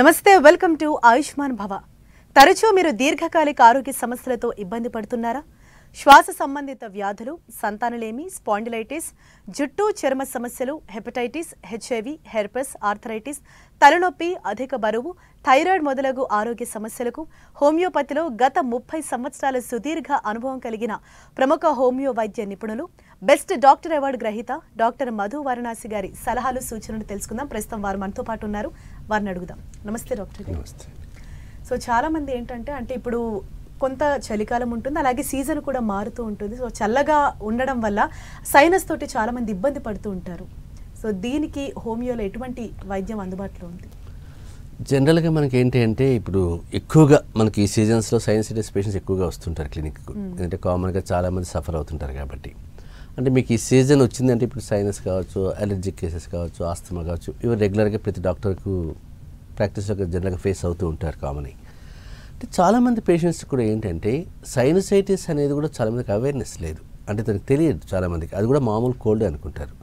నమస్తే, welcome to Ayushman భవ. తరచూ మీరు దీర్ఘకాలిక ఆరోగ్య సమస్యలతో ఇబ్బంది పడుతున్నారా? శ్వాస సంబంధిత వ్యాధులు, సంతానలేమి, స్పాండిలైటిస్, జుట్టు చర్మ సమస్యలు, హెపటైటిస్, హెచ్ఐవి, హెర్పెస్, ఆర్థరైటిస్, తలనొప్పి, అధిక బరువు, థైరాయిడ్ మొదలగు ఆరోగ్య సమస్యలకు హోమియోపతిలో గత 30 సంవత్సరాల సుదీర్ఘ అనుభవం కలిగిన ప్రముఖ హోమియో వైద్య నిపుణులు, బెస్ట్ డాక్టర్ అవార్డు గ్రహీత డాక్టర్ మధు వారణాసి గారి సలహాలు సూచనలు తెలుసుకుందాం. ప్రస్తుతం వారు మనతో పాటు ఉన్నారు, వారిని అడుగుదాం. నమస్తే డాక్టర్ గారు. సో చాలా మంది ఏంటంటే ఇప్పుడు కొంత చలికాలం ఉంటుంది, అలాగే సీజన్ కూడా మారుతూ ఉంటుంది. సో చల్లగా ఉండడం వల్ల సైనస్ తోటి చాలా మంది ఇబ్బంది పడుతూ ఉంటారు. సో దీనికి హోమియోలో ఎటువంటి వైద్యం అందుబాటులో ఉంది? జనరల్గా మనకి ఏంటి అంటే ఇప్పుడు ఎక్కువగా మనకి ఈ సీజన్స్లో సైనసైటిస్ పేషెంట్స్ ఎక్కువగా వస్తుంటారు క్లినిక్కు. ఎందుకంటే కామన్గా చాలామంది సఫర్ అవుతుంటారు కాబట్టి. అంటే మీకు ఈ సీజన్ వచ్చిందంటే ఇప్పుడు సైనస్ కావచ్చు, అలర్జిక్ కేసెస్ కావచ్చు, ఆస్తమా కావచ్చు, ఇవి రెగ్యులర్గా ప్రతి డాక్టర్కు ప్రాక్టీస్లో జనరల్గా ఫేస్ అవుతూ ఉంటారు కామన్. అంటే చాలామంది పేషెంట్స్ కూడా ఏంటంటే సైనసైటిస్ అనేది కూడా చాలామందికి అవేర్నెస్ లేదు. అంటే తనకు తెలియదు చాలామందికి, అది కూడా మామూలు కోల్డ్ అనుకుంటారు.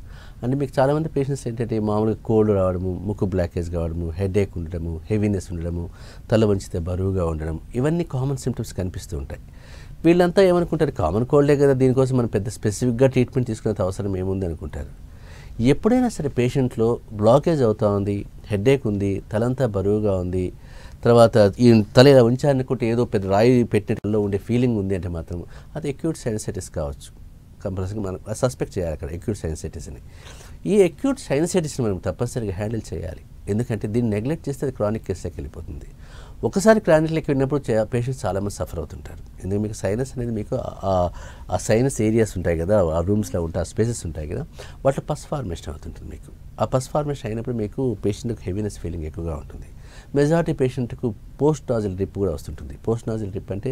అంటే మీకు చాలామంది పేషెంట్స్ ఏంటంటే మామూలుగా కోల్డ్ రావడము, ముక్కు బ్లాకేజ్ కావడము, హెడేక్ ఉండడము, హెవీనెస్ ఉండడము, తల వంచితే బరువుగా ఉండడం, ఇవన్నీ కామన్ సిమ్టమ్స్ కనిపిస్తూ ఉంటాయి. వీళ్ళంతా ఏమనుకుంటారు, కామన్ కోల్డే కదా, దీనికోసం మనం పెద్ద స్పెసిఫిక్గా ట్రీట్మెంట్ తీసుకునే అవసరం ఏముంది అనుకుంటారు. ఎప్పుడైనా సరే పేషెంట్లో బ్లాకేజ్ అవుతూ ఉంది, హెడేక్ ఉంది, తలంతా బరువుగా ఉంది, తర్వాత ఈ తల ఇలా ఉంచాలనుకుంటే ఏదో పెద్ద రాయి పెట్టినట్లో ఉండే ఫీలింగ్ ఉంది అంటే మాత్రం అది అక్యూట్ సైనసైటిస్ కావచ్చు. కంపల్సరీగా మనం సస్పెక్ట్ చేయాలి అక్కడ అక్యూట్ సైనసైటిస్ని. ఈ అక్యూట్ సైనసైటిస్ని మనం తప్పనిసరిగా హ్యాండిల్ చేయాలి. ఎందుకంటే దీన్ని నెగ్లెక్ట్ చేస్తే అది క్రానిక్ కేసులోకి వెళ్ళిపోతుంది. ఒకసారి క్రానిక్లోకి వెళ్ళినప్పుడు పేషెంట్స్ చాలామంది సఫర్ అవుతుంటారు. ఎందుకంటే మీకు సైనస్ అనేది మీకు ఆ సైనస్ ఏరియాస్ ఉంటాయి కదా, ఆ రూమ్స్లో ఉంటాయి, ఆ స్పేసెస్ ఉంటాయి కదా, వాటిలో పస్ ఫార్మేషన్ అవుతుంటుంది. మీకు ఆ పస్ ఫార్మేషన్ అయినప్పుడు మీకు పేషెంట్కి హెవీనెస్ ఫీలింగ్ ఎక్కువగా ఉంటుంది. మెజారిటీ పేషెంట్కు పోస్ట్ నాజిల్ డ్రిప్ కూడా వస్తుంటుంది. పోస్ట్ నాజిల్ డ్రిప్ అంటే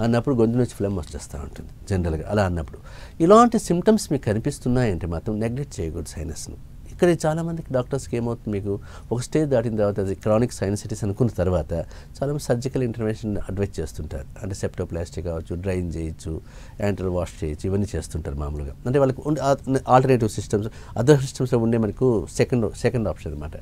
అన్నప్పుడు గొంతు నుంచి ఫ్లమ్ వచ్చేస్తూ ఉంటుంది జనరల్గా. అలా అన్నప్పుడు ఇలాంటి సిమ్టమ్స్ మీకు కనిపిస్తున్నాయంటే మాత్రం నెగ్లెక్ట్ చేయకూడదు సైనస్ను. ఇక్కడ చాలామందికి డాక్టర్స్కి ఏమవుతుంది, మీకు ఒక స్టేజ్ దాటిన తర్వాత అది క్రానిక్ సైనసైటిస్ అనుకున్న తర్వాత చాలామంది సర్జికల్ ఇంటర్వెన్షన్ అడ్వైజ్ చేస్తుంటారు. అంటే సెప్టోప్లాస్టీ కావచ్చు, డ్రైన్ చేయొచ్చు, యాంటర్ వాష్ చేయొచ్చు, ఇవన్నీ చేస్తుంటారు మామూలుగా. అంటే వాళ్ళకి ఆల్టర్నేటివ్ సిస్టమ్స్, అదర్ సిస్టమ్స్లో ఉండే మనకు సెకండ్ ఆప్షన్ అనమాట.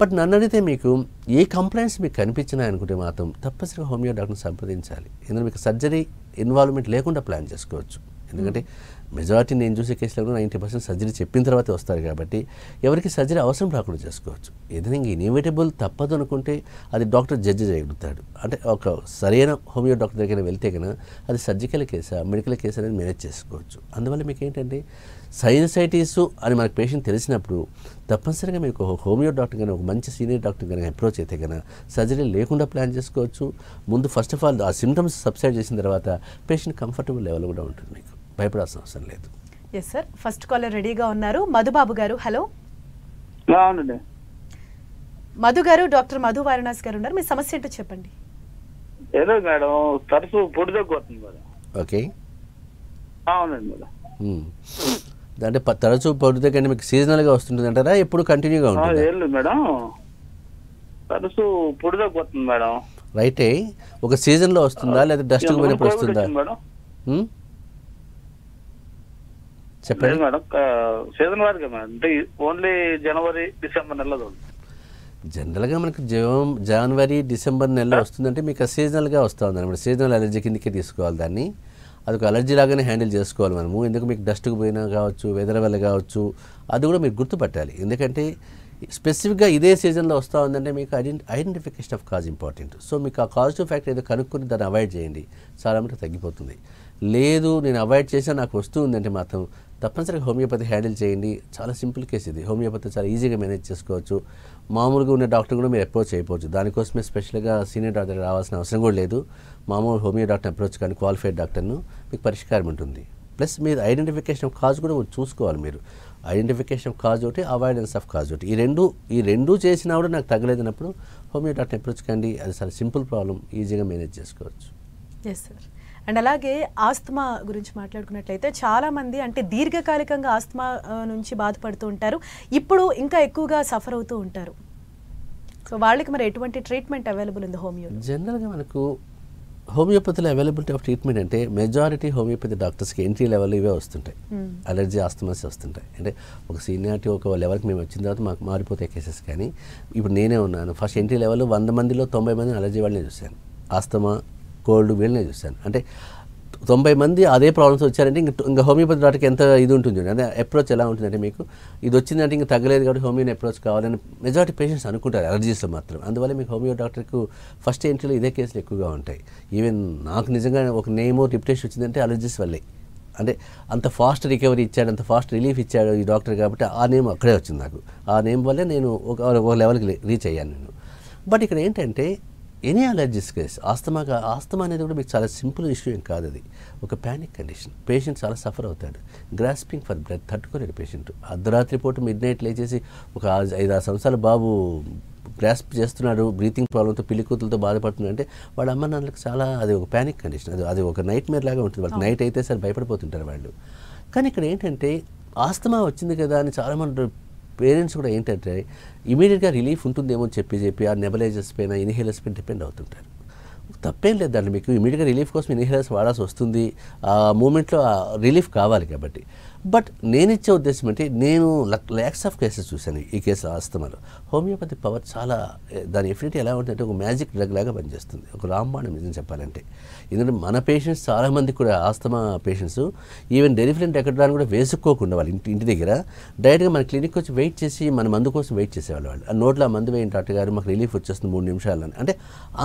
బట్ నన్ను అడిగితే మీకు ఏ కంప్లైంట్స్ మీకు కనిపించినాయి అనుకుంటే మాత్రం తప్పనిసరిగా హోమియో డాక్టర్ని సంప్రదించాలి. ఎందుకంటే మీకు సర్జరీ ఇన్వాల్వ్మెంట్ లేకుండా ప్లాన్ చేసుకోవచ్చు. ఎందుకంటే మెజారిటీ నేను చూసే కేసులో 90% సర్జరీ చెప్పిన తర్వాత వస్తారు కాబట్టి ఎవరికి సర్జరీ అవసరం రాకుండా చేసుకోవచ్చు. ఏదైనా ఇన్ఎవిటబుల్ తప్పదు అనుకుంటే అది డాక్టర్ జడ్జి చేయగలుగుతాడు. అంటే ఒక సరైన హోమియో డాక్టర్ దగ్గర వెళ్తే కనుక అది సర్జికల్ కేసా, మెడికల్ కేసు అనేది మేనేజ్ చేసుకోవచ్చు. అందువల్ల మీకు ఏంటంటే సైనసైటిస్ అని మనకు పేషెంట్ తెలిసినప్పుడు తప్పనిసరిగా మీకు హోమియో డాక్టర్ కానీ ఒక మంచి సీనియర్ డాక్టర్ కానీ అప్రోచ్ అయితే కనుక సర్జరీ లేకుండా ప్లాన్ చేసుకోవచ్చు. ముందు ఫస్ట్ ఆఫ్ ఆల్ ఆ సిమ్టమ్స్ సబ్సైడ్ చేసిన తర్వాత పేషెంట్ కంఫర్టబుల్ లెవెల్ కూడా ఉంటుంది. మీకు భయపడాల్సిన అవసరం లేదు. ఎస్ సార్, ఫస్ట్ కాలర్ రెడీగా ఉన్నారు, మధుబాబు గారు. హలో మధు గారు, డాక్టర్ మధు వారణాసి గారు ఉన్నారు. మీ సమస్య ఏంటో చెప్పండి. ఏదో మేడం తరచు పొడి తగ్గుతుంది మేడం. ఓకే, అవునండి మేడం. అంటే తరచూ పొడి దగ్గర మీకు సీజనల్గా వస్తుంటుంది అంటారా, ఎప్పుడు కంటిన్యూగా ఉంటుంది? ఏం లేదు మేడం, తరచు పొడి తగ్గుతుంది మేడం. రైటే, ఒక సీజన్లో వస్తుందా లేదా డస్ట్ పోయినప్పుడు వస్తుందా? చెప్పండి మేడం. సీజన్ వారిగా మేడం, అంటే ఓన్లీ జనవరి డిసెంబర్ నెలలో జనరల్గా మనకు జనవరి డిసెంబర్ నెలలో వస్తుందంటే మీకు సీజనల్గా వస్తూ ఉంది అనమాట. సీజనల్ అలర్జీ కిందకే తీసుకోవాలి దాన్ని. అదొక అలర్జీ లాగానే హ్యాండిల్ చేసుకోవాలి మనము. ఎందుకు మీకు డస్ట్కి పోయినా కావచ్చు, వెదర్ వల్ల కావచ్చు, అది కూడా మీరు గుర్తుపట్టాలి. ఎందుకంటే స్పెసిఫిక్గా ఇదే సీజన్లో వస్తూ ఉందంటే మీకు identification of cause important. So మీకు ఆ కాజిటివ్ ఫ్యాక్టర్ ఏదో కనుక్కొని దాన్ని అవాయిడ్ చేయండి, చాలా మటుకు తగ్గిపోతుంది. లేదు నేను అవాయిడ్ చేసినా నాకు వస్తూ ఉందంటే మాత్రం తప్పనిసరిగా హోమియోపతి హ్యాండిల్ చేయండి. చాలా సింపుల్ కేసు ఇది. హోమియోపతి చాలా ఈజీగా మేనేజ్ చేసుకోవచ్చు. మామూలుగా ఉన్న డాక్టర్ కూడా మీరు అప్రోచ్ అయిపోవచ్చు. దానికోసమే స్పెషల్గా సీనియర్ డాక్టర్ రావాల్సిన అవసరం కూడా లేదు. మామూలు హోమియో డాక్టర్ అప్రోచ్ కానీ క్వాలిఫైడ్ డాక్టర్ను మీకు పరిష్కారం ఉంటుంది. ప్లస్ మీరు ఐడెంటిఫికేషన్ ఆఫ్ కాజ్ కూడా చూసుకోవాలి. మీరు ఐడెంటిఫికేషన్ ఆఫ్ కాజ్ ఒకటి, అవాయిడెన్స్ ఆఫ్ కాజ్ ఒకటి, ఈ రెండు చేసినా కూడా నాకు తగ్గలేదన్నప్పుడు హోమియో డాక్టర్ అప్రోచ్ కండి. అది చాలా సింపుల్ ప్రాబ్లం, ఈజీగా మేనేజ్ చేసుకోవచ్చు. Yes sir. అండ్ అలాగే ఆస్తమా గురించి మాట్లాడుకున్నట్లయితే చాలామంది అంటే దీర్ఘకాలికంగా ఆస్తమా నుంచి బాధపడుతూ ఉంటారు, ఇప్పుడు ఇంకా ఎక్కువగా సఫర్ అవుతూ ఉంటారు. సో వాళ్ళకి మరి ఎటువంటి ట్రీట్మెంట్ అవైలబుల్ ఉంది హోమియోలో? జనరల్గా మనకు హోమియోపతిలో అవైలబిలిటీ ఆఫ్ ట్రీట్మెంట్ అంటే మెజారిటీ హోమియోపతి డాక్టర్స్కి ఎంట్రీ లెవెల్ ఇవే వస్తుంటాయి. అలర్జీ ఆస్తమాస్ వస్తుంటాయి. అంటే ఒక సీనియారిటీ ఒక లెవెల్కి మేము వచ్చిన తర్వాత మాకు మారిపోతాయి కేసెస్. కానీ ఇప్పుడు నేనే ఉన్నాను, ఫస్ట్ ఎంట్రీ లెవెల్ 100 మందిలో 90 మందిని అలర్జీ వాళ్ళనే చూశాను, ఆస్తమా కోల్డ్ వీళ్ళనే చూశాను. అంటే 90 మంది అదే ప్రాబ్లమ్స్ వచ్చారంటే ఇంకా హోమియోపతి డాక్టర్కి ఎంత ఇది ఉంటుంది. అదే అప్రోచ్ ఎలా ఉంటుందంటే మీకు ఇది వచ్చిందంటే ఇంకా తగ్గలేదు కాబట్టి హోమియోని అప్రోచ్ కావాలని మెజారిటీ పేషెంట్స్ అనుకుంటారు అలర్జీస్లో మాత్రం. అందువల్ల మీకు హోమియో డాక్టర్కు ఫస్ట్ ఎంట్రీలో ఇదే కేసులు ఎక్కువగా ఉంటాయి. ఈవెన్ నాకు నిజంగా ఒక నేమో రిప్యుటేషన్ వచ్చిందంటే అలర్జీస్ వల్లే. అంటే అంత ఫాస్ట్ రికవరీ ఇచ్చాడు, అంత ఫాస్ట్ రిలీఫ్ ఇచ్చాడు ఈ డాక్టర్ కాబట్టి ఆ నేమ్ అక్కడే వచ్చింది నాకు. ఆ నేమ్ వల్లే నేను ఒక లెవెల్కి రీచ్ అయ్యాను నేను. బట్ ఇక్కడ ఏంటంటే ఎనీ అలర్జీస్ కేసు ఆస్తమా అనేది కూడా మీకు చాలా సింపుల్ ఇష్యూ ఏం కాదు. అది ఒక ప్యానిక్ కండిషన్. పేషెంట్ చాలా సఫర్ అవుతాడు. గ్రాస్పింగ్ ఫర్ బ్రెత్ తట్టుకోలేడు పేషెంట్. అర్ధరాత్రి పూట మిడ్నైట్ లేచేసి ఒక 5-6 సంవత్సరాల బాబు గ్రాస్ప్ చేస్తున్నాడు, బ్రీతింగ్ ప్రాబ్లంతో పిల్లికూతులతో బాధపడుతున్నాడు అంటే వాళ్ళ అమ్మ నాన్నలకు చాలా అది ఒక ప్యానిక్ కండిషన్. అది ఒక నైట్ మేర్ లాగా ఉంటుంది. వాళ్ళకి నైట్ అయితే సరే భయపడిపోతుంటారు వాళ్ళు. కానీ ఇక్కడ ఏంటంటే ఆస్తమా వచ్చింది కదా అని చాలామంది పేరెంట్స్ కూడా ఏంటంటే ఇమీడియట్గా రిలీఫ్ ఉంటుందేమో చెప్పి ఆ నెబలైజర్స్ పైన ఇన్హేలర్స్ పైన డిపెండ్ అవుతుంటారు. తప్పేం లేదు దాంట్లో. మీకు ఇమీడియట్గా రిలీఫ్ కోసం ఇన్హేలర్స్ వాడాల్సి వస్తుంది, ఆ మూమెంట్లో రిలీఫ్ కావాలి కాబట్టి. బట్ నేను ఇచ్చే ఉద్దేశం అంటే నేను ల్యాక్స్ ఆఫ్ కేసెస్ చూశాను ఈ కేసు ఆస్తమాలో. హోమియోపతి పవర్ చాలా, దాని ఎఫినిటీ ఎలా ఉంటుందంటే ఒక మ్యాజిక్ డ్రగ్ లాగా పనిచేస్తుంది, ఒక రాంబాణం నిజం చెప్పాలంటే. ఎందుకంటే మన పేషెంట్స్ చాలామంది కూడా ఆస్తమా పేషెంట్స్ ఈవెన్ డెలిఫరెంట్ ఎక్కడానికి కూడా వేసుకోకుండా వాళ్ళు ఇంటి దగ్గర డైరెక్ట్గా మన క్లినిక్ వచ్చి వెయిట్ చేసి మన మందు కోసం వెయిట్ చేసేవాళ్ళు. వాళ్ళు ఆ నోట్లో ఆ మందు వేయండి డాక్టర్ గారు మాకు రిలీఫ్ వచ్చేస్తుంది 3 నిమిషాలని. అంటే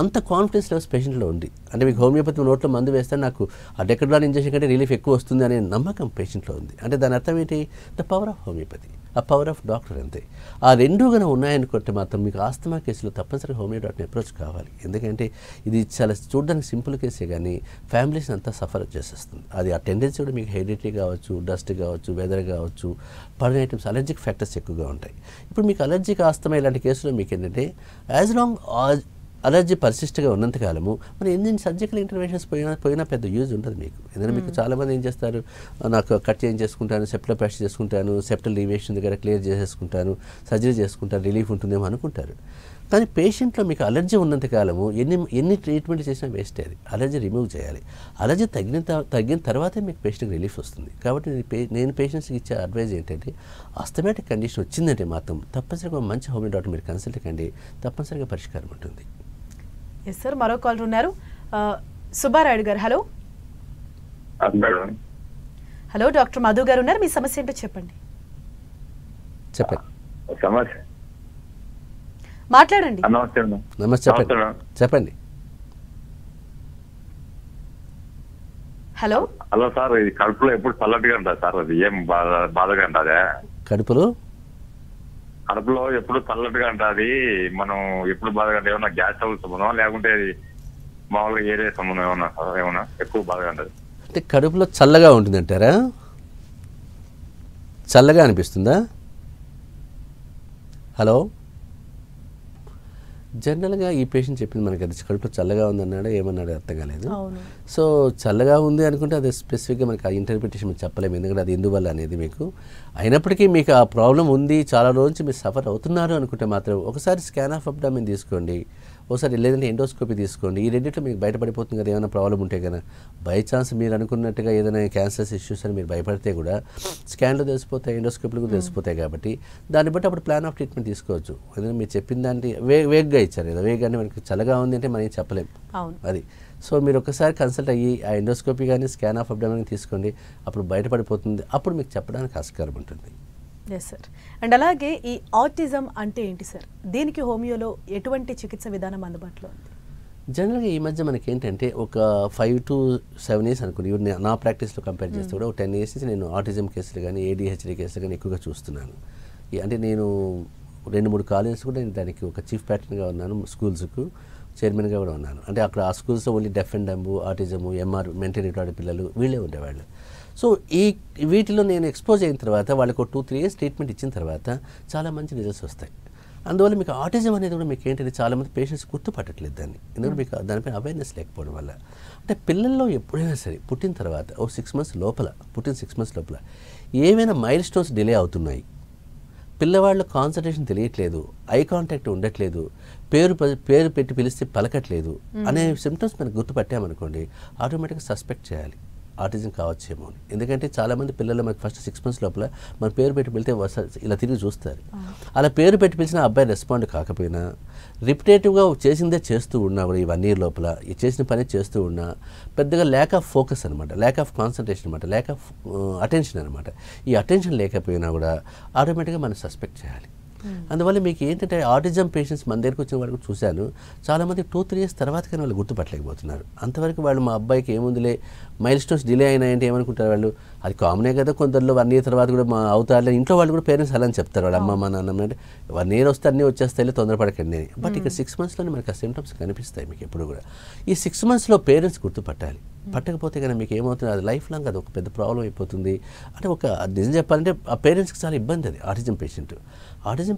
అంత కాన్ఫిడెన్స్ లెవెల్స్ పేషెంట్లో ఉంది. అంటే మీకు హోమియోపతి నోట్లో మందు వేస్తే నాకు ఆ డెకడ్రాన్ ఇంజెక్షన్ కంటే రిలీఫ్ ఎక్కువ వస్తుంది అనే నమ్మకం పేషెంట్లో ఉంది. అంటే దాని అర్థం ఏంటి? ద పవర్ ఆఫ్ హోమియోపతి, ఆ పవర్ ఆఫ్ డాక్టర్ అంతే. ఆ రెండు కన్నా ఉన్నాయనుకుంటే మాత్రం మీకు ఆస్తమా కేసులో తప్పనిసరిగా హోమియో డాక్టర్ని అప్రోచ్ కావాలి. ఎందుకంటే ఇది చాలా చూడడానికి సింపుల్ కేసే కానీ ఫ్యామిలీస్ని అంతా సఫర్ చేసేస్తుంది. అది ఆ టెండెన్సీ కూడా మీకు హెరిడిటీ కావచ్చు, డస్ట్ కావచ్చు, వెదర్ కావచ్చు, పడిన ఐటమ్స్ అలర్జిక్ ఫ్యాక్టర్స్ ఎక్కువగా ఉంటాయి. ఇప్పుడు మీకు అలర్జిక్ ఆస్తమా ఇలాంటి కేసులో మీకు ఏంటంటే యాజ్ లాంగ్ అలర్జీ పర్సిస్ట్గా ఉన్నంతకాలము మరి ఎన్ని సర్జికల్ ఇంటర్వెన్షన్స్ పోయినా పెద్ద యూజ్ ఉంటుంది మీకు. ఎందుకంటే మీకు చాలామంది ఏం చేస్తారు, నాకు కట్ చేంజ్ చేసుకుంటాను, సెప్టోప్లాస్టీ చేసుకుంటాను, సెప్టల్ డీవియేషన్ దగ్గర క్లియర్ చేసేసుకుంటాను, సర్జరీ చేసుకుంటాను, రిలీఫ్ ఉంటుందేమో అనుకుంటారు. కానీ పేషెంట్లో మీకు అలర్జీ ఉన్నంతకాలము ఎన్ని ట్రీట్మెంట్ చేసినా వేస్ట్. అది అలర్జీ రిమూవ్ చేయాలి. అలర్జీ తగ్గిన తర్వాతే మీకు పేషెంట్కి రిలీఫ్ వస్తుంది. కాబట్టి నేను పేషెంట్స్కి ఇచ్చే అడ్వైజ్ ఏంటంటే ఆస్థమాటిక్ కండిషన్ వచ్చిందంటే మాత్రం తప్పనిసరిగా మంచి హోమియో డాక్టర్ మీరు కన్సల్ట్ కండి, తప్పనిసరిగా పరిష్కారం ఉంటుంది. ఎస్ సార్, మరో కాల్ ఉన్నారు. సుబ్బారాయుడు గారు. హలో హలో, డాక్టర్ మధు గారు ఉన్నారు. మీ సమస్య ఏంటో చెప్పండి. చెప్పండి, మాట్లాడండి. నమస్తే, చెప్పండి. హలో హలో సార్, ఇది కడుపులో ఎప్పుడు చల్లటిగా ఉంటుంది సార్, అది ఏం బాధగా ఉంటుంది? కడుపులో ఎప్పుడు చల్లటిగా ఉంటుంది, మనం ఎప్పుడు బాధగా ఉంటుంది? ఏమన్నా గ్యాస్ ట్రబుల్ సంబంధం లేకుంటే మామూలుగా ఏరియా సంబంధం ఏమన్నా సార్? ఏమన్నా ఎక్కువ బాధగా ఉంటుంది అంటే కడుపులో చల్లగా ఉంటుంది అంటారా? చల్లగా అనిపిస్తుందా? హలో, జనరల్గా ఈ పేషెంట్ చెప్పింది మనకి అది కడుపులో చల్లగా ఉందన్నాడు, ఏమన్నాడు అర్థం కాలేదు. సో చల్లగా ఉంది అనుకుంటే అది స్పెసిఫిక్గా మనకి ఆ ఇంటర్ప్రిటేషన్ మేము చెప్పలేము, ఎందుకంటే అది ఎందువల్ల అనేది మీకు. అయినప్పటికీ మీకు ఆ ప్రాబ్లం ఉంది, చాలా రోజు నుంచి మీరు సఫర్ అవుతున్నారు అనుకుంటే మాత్రం ఒకసారి స్కాన్ ఆఫ్ అబ్డామిన్ తీసుకోండి, ఒకసారి లేదంటే ఎండోస్కోపీ తీసుకోండి. ఈ రెండింటిలో మీకు బయటపడిపోతుంది కదా ఏమైనా ప్రాబ్లం ఉంటే కదా. బై ఛాన్స్ మీరు అనుకున్నట్టుగా ఏదైనా క్యాన్సర్స్ ఇష్యూస్ అని మీరు భయపడితే కూడా స్కాన్లో తెలిసిపోతాయి, ఎండోస్కోపీలో కూడా తెలిసిపోతాయి. కాబట్టి దాన్ని బట్టి అప్పుడు ప్లాన్ ఆఫ్ ట్రీట్మెంట్ తీసుకోవచ్చు. ఎందుకంటే మీరు చెప్పిన దాన్ని వేగ్గా ఇచ్చారు కదా, వేగ్ అంటే మనకి చల్లగా ఉంది అంటే మనం ఏం చెప్పలేము అది. సో మీరు ఒకసారి కన్సల్ట్ అయ్యి ఆ ఎండోస్కోపీ కానీ స్కాన్ ఆఫ్ అబ్డామిన్ తీసుకోండి, అప్పుడు బయటపడిపోతుంది, అప్పుడు మీకు చెప్పడానికి ఆస్కారం ఉంటుంది. Yes sir. అండ్ అలాగే ఈ ఆటిజం అంటే ఏంటి సార్? దీనికి హోమియోలో ఎటువంటి చికిత్స విధానం అందుబాటులో ఉంది? జనరల్గా ఈ మధ్య మనకి ఏంటంటే ఒక 5 to 7 years అనుకుని నా ప్రాక్టీస్లో కంపేర్ చేస్తే కూడా ఒక 10 years నుంచి నేను ఆటిజం కేసులు కానీ ADHD కేసులు కానీ ఎక్కువగా చూస్తున్నాను. అంటే నేను 2-3 కాలేజెస్ కూడా నేను దానికి ఒక చీఫ్ ప్యాటర్న్గా ఉన్నాను, స్కూల్స్కు చైర్మన్గా కూడా ఉన్నాను. అంటే అక్కడ ఆ స్కూల్స్లో only deaf and డంబు, ఆటిజము, MR mental retard పిల్లలు వీళ్ళే ఉండేవాళ్ళు. సో వీటిలో నేను ఎక్స్పోజ్ అయిన తర్వాత వాళ్ళకి 2-3 years ట్రీట్మెంట్ ఇచ్చిన తర్వాత చాలా మంచి రిజల్ట్స్ వస్తాయి. అందువల్ల మీకు ఆటిజం అనేది కూడా మీకు ఏంటంటే చాలామంది పేషెంట్స్ గుర్తుపట్టట్లేదు దాన్ని, ఎందుకంటే మీకు దానిపై అవేర్నెస్ లేకపోవడం వల్ల. అంటే పిల్లల్లో ఎప్పుడైనా సరే పుట్టిన తర్వాత 6 months లోపల, పుట్టిన 6 months లోపల ఏమైనా మైల్ స్టోన్స్ డిలే అవుతున్నాయి, పిల్లవాళ్ళ కాన్సన్ట్రేషన్ తెలియట్లేదు, ఐ కాంటాక్ట్ ఉండట్లేదు, పేరు పెట్టి పిలిస్తే పలకట్లేదు అనే సిమ్టమ్స్ మనకు గుర్తుపట్టామనుకోండి, ఆటోమేటిక్గా సస్పెక్ట్ చేయాలి ఆటిజం కావచ్చేమో అని. ఎందుకంటే చాలామంది పిల్లలు మనకి ఫస్ట్ 6 months లోపల మన పేరు పెట్టి పిలితే ఇలా తిరిగి చూస్తారు. అలా పేరు పెట్టి పిలిచిన అబ్బాయి రెస్పాండ్ కాకపోయినా, రిపిటేటివ్గా చేసిందే చేస్తూ ఉన్నా కూడా ఈ 1 year లోపల చేసిన పని చేస్తూ ఉన్నా, పెద్దగా ల్యాక్ ఆఫ్ ఫోకస్ అనమాట, ల్యాక్ ఆఫ్ కాన్సన్ట్రేషన్ అనమాట, ల్యాక్ ఆఫ్ అటెన్షన్ అనమాట. ఈ అటెన్షన్ లేకపోయినా కూడా ఆటోమేటిక్గా మనం సస్పెక్ట్ చేయాలి. అందువల్ల మీకు ఏంటంటే ఆటిజం పేషెంట్స్ మన దగ్గరికి వచ్చిన వాళ్ళకి చూశాను, చాలామంది 2-3 years తర్వాత కానీ వాళ్ళు గుర్తుపట్టలేకపోతున్నారు. అంతవరకు వాళ్ళు మా అబ్బాయికి ఏముందిలే, మైల్ స్టోన్స్ డిలే అయినాయంటే ఏమనుకుంటారు వాళ్ళు, అది కామనే కదా, కొందరిలో 1 year తర్వాత కూడా మా అవుతారులే. ఇంట్లో వాళ్ళు కూడా పేరెంట్స్ అలా అని చెప్తారు, వాళ్ళ అమ్మ మా నాన్న అంటే 1 year వస్తే అన్నీ వచ్చేస్తాయి, తొందరపడకండి అని. బట్ ఇక 6 monthsలోనే మనకు ఆ సిమ్టమ్స్ కనిపిస్తాయి మీకు ఎప్పుడు కూడా. ఈ 6 monthsలో పేరెంట్స్ గుర్తుపట్టాలి. పట్టకపోతే కానీ మీకు ఏమవుతుంది, అది లైఫ్ లాంగ్ అది ఒక పెద్ద ప్రాబ్లం అయిపోతుంది. అంటే నిజం చెప్పాలంటే ఆ పేరెంట్స్కి చాలా ఇబ్బంది అది. ఆటిజం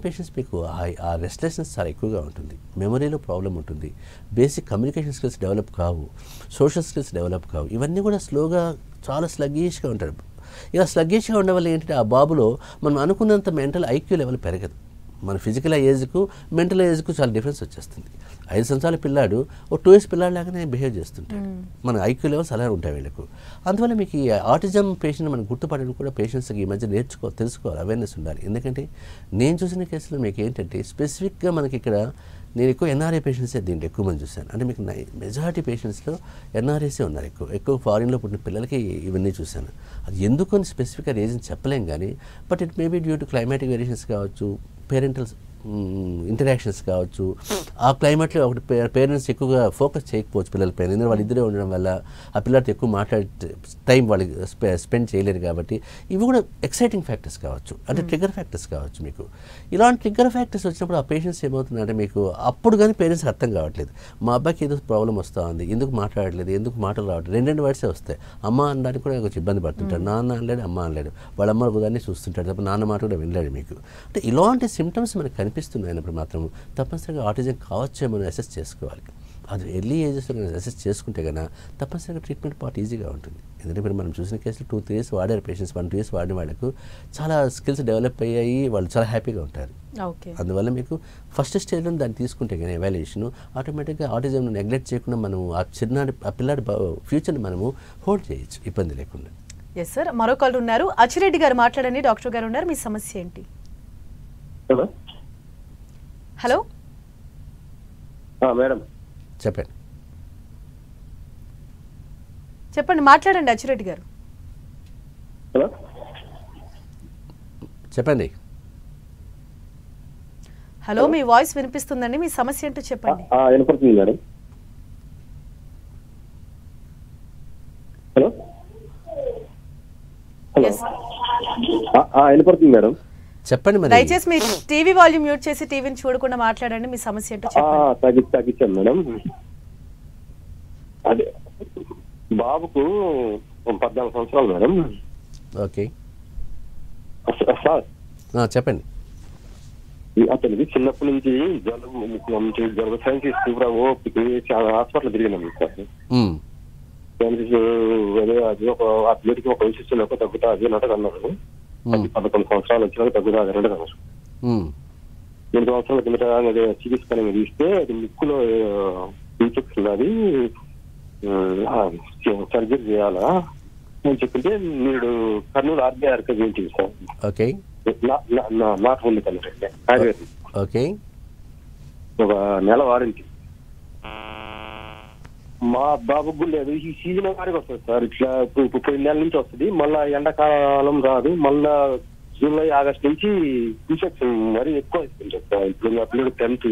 పేషెంట్స్ మీకు ఆ రెస్ట్లెస్నెస్ చాలా ఎక్కువగా ఉంటుంది, మెమరీలో ప్రాబ్లం ఉంటుంది, బేసిక్ కమ్యూనికేషన్ స్కిల్స్ డెవలప్ కావు, సోషల్ స్కిల్స్ డెవలప్ కావు. ఇవన్నీ కూడా స్లోగా చాలా స్లగ్గీష్గా ఉంటారు. ఇలా స్లగ్గీష్గా ఉండడం వల్ల ఏంటంటే ఆ బాబులో మనం అనుకున్నంత మెంటల్ ఐక్యూ లెవెల్ పెరగదు. మన ఫిజికల్ ఏజ్కు మెంటల్ ఏజ్కు చాలా డిఫరెన్స్ వచ్చేస్తుంది. 5 సంవత్సరాల పిల్లాడు ఓ 2 years పిల్లాడు లాగానే బిహేవ్ చేస్తుంటాడు. మన ఐక్యూ లెవెల్స్ అలా ఉంటాయి వీళ్ళకు. అందువల్ల మీకు ఈ ఆటిజం పేషెంట్ మనం గుర్తుపడడం కూడా పేషెంట్స్కి ఈ మధ్య తెలుసుకోవాలి, అవేర్నెస్ ఉండాలి. ఎందుకంటే నేను చూసిన కేసులో మీకు ఏంటంటే స్పెసిఫిక్గా మనకి ఇక్కడ నేను ఎక్కువ ఎన్ఆర్ఐ పేషెంట్సే దీంట్లో ఎక్కువ మంది చూశాను. అంటే మీకు మెజారిటీ పేషెంట్స్లో ఎన్ఆర్ఐసే ఉన్నారు. ఎక్కువ ఫారిన్లో పుట్టిన పిల్లలకి ఇవన్నీ చూశాను. అది ఎందుకు అని స్పెసిఫిక్గా రీజన్ చెప్పలేం కానీ, but it maybe due to climatic variations కావచ్చు, పేరెంటల్ ఇంటరాక్షన్స్ కావచ్చు, ఆ క్లైమేట్లో ఒకటి పేరెంట్స్ ఎక్కువగా ఫోకస్ చేయకపోవచ్చు పిల్లలపైన. ఎందుకంటే వాళ్ళు ఇద్దరే ఉండడం వల్ల ఆ పిల్లలతో ఎక్కువ మాట్లాడే టైం వాళ్ళకి స్పెండ్ చేయలేరు కాబట్టి ఇవి కూడా ఎక్సైటింగ్ ఫ్యాక్టర్స్ కావచ్చు, అంటే ట్రిగ్గర్ ఫ్యాక్టర్స్ కావచ్చు. మీకు ఇలాంటి ట్రిగ్గర్ ఫ్యాక్టర్స్ వచ్చినప్పుడు ఆ పేషెంట్స్ ఏమవుతుందంటే మీకు అప్పుడు కానీ పేరెంట్స్కి అర్థం కావట్లేదు, మా అబ్బాయికి ఏదో ప్రాబ్లం వస్తూ ఉంది, ఎందుకు మాట్లాడలేదు, ఎందుకు మాటలు రావట్లేదు, 2 వర్డ్సే వస్తాయి. అమ్మ అనడానికి కూడా కొంచెం ఇబ్బంది పడుతుంటాడు, నాన్న అనలేడు, అమ్మ అనలేడు, వాళ్ళ అమ్మ ఒకదాన్ని చూస్తుంటాడు తప్ప నాన్న మాట కూడా వినలేడు. మీకు అంటే ఇలాంటి సిమ్టమ్స్ మనకు కనిపిస్తున్నాయినప్పుడు మాత్రం తప్పనిసరిగా ఆటిజం కావచ్చేమో అసెస్ చేసుకోవాలి. అది ఎర్లీ ఏజెస్లో అసెస్ చేసుకుంటే కన్నా తప్పనిసరిగా ట్రీట్మెంట్ పార్ట్ ఈజీగా ఉంటుంది. ఎందుకంటే ఇప్పుడు మనం చూసిన కేసులు 2-3 years వాడారు పేషెంట్స్, 1-2 years వాడిన వాళ్ళకు చాలా స్కిల్స్ డెవలప్ అయ్యాయి, వాళ్ళు చాలా హ్యాపీగా ఉంటారు. అందువల్ల మీకు ఫస్ట్ స్టేజ్లో దాన్ని తీసుకుంటే కానీ ఎవాల్యుయేషన్ ఆటోమేటిక్గా ఆటిజంను నెగ్లెక్ట్ చేయకుండా మనము ఆ పిల్లాడి ఫ్యూచర్ని మనము హోల్డ్ చేయొచ్చు ఇబ్బంది లేకుండా. ఎస్ సార్, మరో కాల్ ఉన్నారు. అచ్చిరెడ్డి గారు మాట్లాడండి, డాక్టర్ గారు ఉన్నారు, మీ సమస్య ఏంటి? హలో మేడం చెప్పండి, మాట్లాడండి అచ్చిరెడ్డి గారు. హలో చెప్పండి. హలో, మీ వాయిస్ వినిపిస్తుందండి, మీ సమస్య ఏంటో చెప్పండి. వినపడుతుంది మేడం. హలో వినపడుతుంది మేడం, చెప్పండి. మరి దయచేసి మీ టీవీ వాల్యూమ్ మ్యూట్ చేసి టీవీని చూడకుండా మాట్లాడండి, మీ సమస్య ఏంటో చెప్పండి. తగ్గించాను మేడం. అదే బాబుకు 14 సంవత్సరాలు మేడం. ఓకే సార్ చెప్పండి. అతనికి చిన్నప్పటి నుంచి జలుబు సైన్సిస్ ఓపిక చాలా హాస్పిటల్ తిరిగినాం సార్. సైన్సిస్ అది ఒక అథ్లెటిక్ ఒక విషయం తగ్గుతా అది అన్నట్టు అన్నారు. 11 సంవత్సరాలు వచ్చినాక తగ్గుతాది అన్నట్టు అన్నారు. 2 సంవత్సరాల కిందట చికిత్స తీస్తే అది ముక్కులో ఇన్ఫెక్షన్ అది సర్జరీ చేయాలా అని చెప్పింటే మీరు కర్నూలు RBR చేయించింది సార్. ఓకే, నాట్ ఓన్లీ కన్నట్టు ఆయుర్వేదం. ఓకే, ఒక నెల వారంటీ. మా బాబుకు లేదు, ఈ సీజన్ వారికి వస్తుంది సార్. ఇట్లా ఇప్పుడు 2 నెలల నుంచి వస్తుంది, మళ్ళా ఎండాకాలం రాదు, మళ్ళా జూలై ఆగస్ట్ నుంచి ఇన్ఫెక్షన్ మరీ ఎక్కువ అయిపోయింది సార్. ఇప్పుడు మా పిల్లలు 10th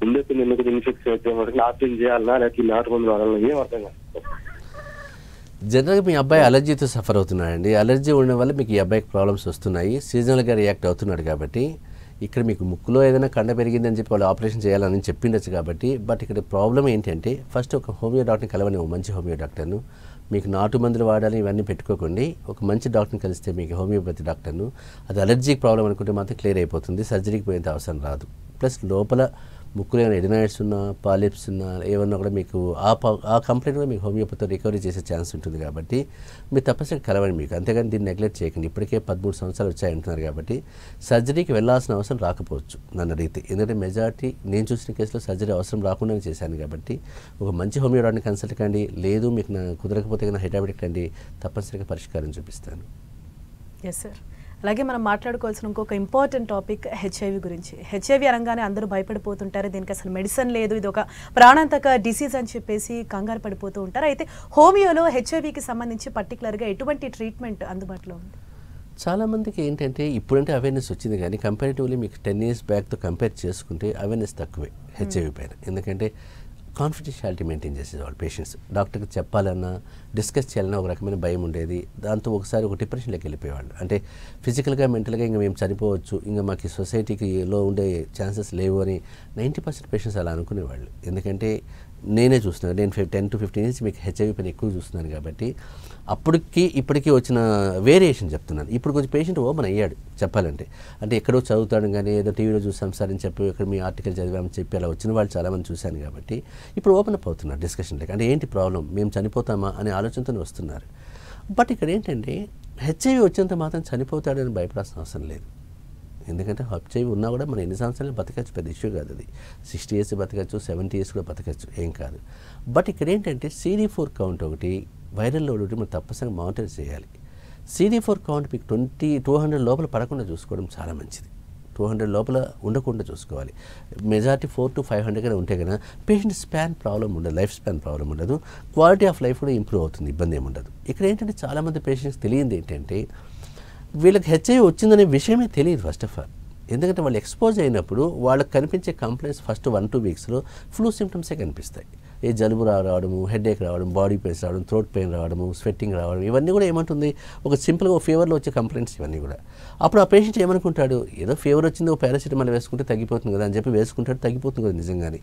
ఉండే పిల్లలకి ఇన్ఫెక్షన్ అయితే ఆపరేషన్ చేయాలన్నా లేకపోతే నాటు మందులు వాడాలన్నా ఏం అర్థం కాదు. జనరల్గా మీ అబ్బాయి అలర్జీతో సఫర్ అవుతున్నాడండి. అలర్జీ ఉండడం వల్ల మీకు ఈ అబ్బాయికి ప్రాబ్లమ్స్ వస్తున్నాయి, సీజనల్గా రియాక్ట్ అవుతున్నాడు కాబట్టి. ఇక్కడ మీకు ముక్కులో ఏదైనా కండ పెరిగిందని చెప్పి వాళ్ళు ఆపరేషన్ చేయాలని చెప్పిండొచ్చు కాబట్టి. బట్ ఇక్కడ ప్రాబ్లం ఏంటంటే ఫస్ట్ ఒక హోమియో డాక్టర్ని కలవని, మంచి హోమియో డాక్టర్ను. మీకు నాటు మందులు వాడాలి ఇవన్నీ పెట్టుకోకండి, ఒక మంచి డాక్టర్ని కలిస్తే మీకు హోమియోపతి డాక్టర్ను. అది అలర్జీ ప్రాబ్లం అనుకుంటే మాత్రం క్లియర్ అయిపోతుంది, సర్జరీకి పోయేంత అవసరం రాదు. ప్లస్ లోపల ముక్కులో ఏమైనా ఎడినాయిడ్స్ ఉన్నా, పాలిప్స్ ఉన్నా, ఏమన్నా కూడా మీకు ఆ కంప్లైంట్ కూడా మీకు హోమియోపతితో రికవరీ చేసే ఛాన్స్ ఉంటుంది కాబట్టి మీరు తప్పనిసరిగా కలవండి మీకు. అంతేగాని దీన్ని నెగ్లెక్ట్ చేయకండి. ఇప్పటికే 13 సంవత్సరాలు వచ్చాయంటున్నారు కాబట్టి సర్జరీకి వెళ్ళాల్సిన అవసరం రాకపోవచ్చు నన్ను అడిగితే. ఎందుకంటే మెజారిటీ నేను చూసిన కేసులో సర్జరీ అవసరం రాకుండానే చేశాను కాబట్టి ఒక మంచి హోమియో డాక్టర్ని కన్సల్ట్ కండి. లేదు మీకు కుదరకపోతే కన్నా హైదరాబాద్కి రండి, తప్పనిసరిగా పరిష్కారం చూపిస్తాను. Yes sir. అలాగే మనం మాట్లాడుకోవాల్సిన ఇంకొక ఇంపార్టెంట్ టాపిక్ హెచ్ఐవి గురించి. హెచ్ఐవి అనగానే అందరూ భయపడిపోతుంటారు, దీనికి అసలు మెడిసిన్ లేదు, ఇది ఒక ప్రాణాంతక డిసీజ్ అని చెప్పేసి కంగారు పడిపోతూ ఉంటారు. అయితే హోమియోలో హెచ్ఐవికి సంబంధించి పర్టికులర్గా ఎటువంటి ట్రీట్మెంట్ అందుబాటులో ఉంది? చాలామందికి ఏంటంటే ఇప్పుడంటే అవేర్నెస్ వచ్చింది, కానీ కంపారిటివ్లీ మీకు 10 years బ్యాక్తో కంపేర్ చేసుకుంటే అవేర్నెస్ తక్కువే హెచ్ఐవి పైన. ఎందుకంటే కాన్ఫిడెన్షియాలిటీ మెయింటైన్ చేసేవాళ్ళు పేషెంట్స్. డాక్టర్కి చెప్పాలన్నా డిస్కస్ చేయాలన్నా ఒక రకమైన భయం ఉండేది. దాంతో ఒకసారి ఒక డిప్రెషన్లోకి వెళ్ళిపోయేవాళ్ళు. అంటే ఫిజికల్గా మెంటల్గా ఇంకా మేము చనిపోవచ్చు, ఇంకా మాకు ఈ సొసైటీలో ఉండే ఛాన్సెస్ లేవు అని 90% పేషెంట్స్ అలా అనుకునేవాళ్ళు. ఎందుకంటే నేనే చూస్తున్నాను, నేను 10 to 15 years మీకు హెచ్ఐవి పైన ఎక్కువ చూస్తున్నాను కాబట్టి అప్పటికి ఇప్పటికీ వచ్చిన వేరియేషన్ చెప్తున్నాను. ఇప్పుడు కొంచెం పేషెంట్ ఓపెన్ అయ్యాడు చెప్పాలంటే. అంటే ఎక్కడో చదువుతాడు కానీ ఏదో టీవీలో చూసాం సార్ అని చెప్పి ఇక్కడ మీ ఆర్టికల్ చదివామని చెప్పి అలా వచ్చిన వాళ్ళు చాలామంది చూశాను కాబట్టి ఇప్పుడు ఓపెన్ అప్ అవుతున్నారు డిస్కషన్లకి. అంటే ఏంటి ప్రాబ్లం, మేము చనిపోతామా అనే ఆలోచనతో వస్తున్నారు. బట్ ఇక్కడ ఏంటంటే హెచ్ఐవి వచ్చేంత మాత్రం చనిపోతాడని భయపడాల్సిన అవసరం లేదు. ఎందుకంటే హెచ్ఐవి ఉన్నా కూడా మనం ఎన్ని సంవత్సరాలు బతకచ్చు, పెద్ద ఇష్యూ కాదు. అది 60 years బతకచ్చు, 70 years కూడా బతకచ్చు, ఏం కాదు. బట్ ఇక్కడ ఏంటంటే CD4 కౌంట్ ఒకటి, వైరల్ లోడ్ ఒకటి మనం తప్పనిసరిగా మానిటర్ చేయాలి. CD4 కౌంట్ మీకు 200 లోపల పడకుండా చూసుకోవడం చాలా మంచిది. 200 లోపల ఉండకుండా చూసుకోవాలి. మెజారిటీ 400 to 500 ఉంటే కనుక పేషెంట్ స్పాన్ ప్రాబ్లం ఉండదు, లైఫ్ స్పాన్ ప్రాబ్లం ఉండదు, క్వాలిటీ ఆఫ్ లైఫ్ కూడా ఇంప్రూవ్ అవుతుంది, ఇబ్బంది ఏమి ఉండదు. ఇక్కడ ఏంటంటే చాలామంది పేషెంట్స్ తెలియంది ఏంటంటే వీళ్ళకి హెచ్ఐవి వచ్చిందనే విషయమే తెలియదు ఫస్ట్ ఆఫ్ ఆల్. ఎందుకంటే వాళ్ళు ఎక్స్పోజ్ అయినప్పుడు వాళ్ళకి కనిపించే కంప్లైంట్స్ ఫస్ట్ 1-2 weeksలో ఫ్లూ సిమ్టమ్సే కనిపిస్తాయి. ఏ జలుబు రావడము, హెడేక్ రావడం, బాడీ పెయిన్స్ రావడం, థ్రోట్ పెయిన్ రావడము, స్వెట్టింగ్ రావడం, ఇవన్నీ కూడా ఏమంటుంది ఒక సింపుల్గా ఫీవర్లో వచ్చే కంప్లైంట్స్ ఇవన్నీ కూడా. అప్పుడు ఆ పేషెంట్ ఏమనుకుంటాడు, ఏదో ఫీవర్ వచ్చింది, ఒక పారాసిటమాల్ వేసుకుంటే తగ్గిపోతుంది కదా అని చెప్పి వేసుకుంటాడు, తగ్గిపోతుంది కదా నిజంగానే.